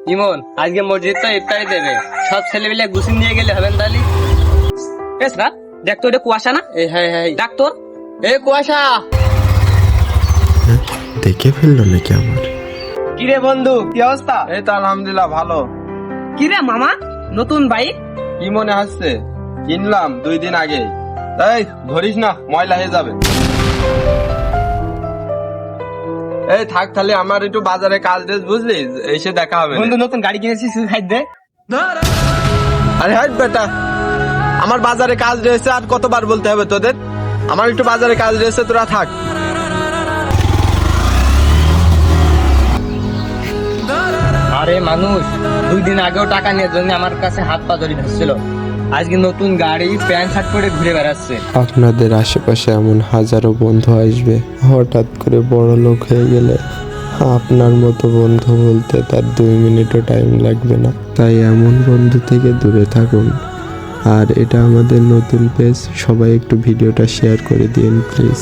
ইমন, আজকে মসজিদ তো ইফতারি দেবে, সব ছেলেমিলে গুছিয়ে নিয়ে গেলে হবেন তাহলে। বেশ রাত, দেখ তো এটা কুয়াশা না? এই হ্যাঁ হ্যাঁ, ডাক তোর। এ কুয়াশা। দেখে ফেললো নাকি আমার? কিরে বন্ধু, কি অবস্থা? এই তো আলহামদুলিল্লাহ ভালো। কিরে মামা, নতুন বাইক? কি মনে হচ্ছে? কিনলাম 2 দিন আগে। এই ধরিস না, ময়লা হয়ে যাবে। এই থাক, তাহলে আমার একটু বাজারে কাজ ড্রেস বুঝলি, এসে দেখা হবে। বন্ধু নতুন গাড়ি কিনেছি, শুধু খাই দে। আরে হাট বেটা, আমার বাজারে কাজ রয়েছে, আর কতবার বলতে হবে তোদের? আমার একটু বাজারে কাজ রয়েছে, তোরা থাক। আরে মানুষ 2 দিন আগেও টাকা নেওয়ার জন্য আমার কাছে হাত পা ধরে ধরছিল, আজকে নতুন গাড়ি প্যান্ট শার্ট পরে ঘুরে বেড়াচ্ছে। আপনাদের আশেপাশে এমন হাজারো বন্ধু আসবে, হঠাৎ করে বড় লোক হয়ে গেলে আপনার মতো বন্ধু বলতে তার 2 মিনিটও টাইম লাগবে না। তাই এমন বন্ধু থেকে দূরে থাকুন। আর এটা আমাদের নতুন পেজ, সবাই একটু ভিডিওটা শেয়ার করে দিন প্লিজ।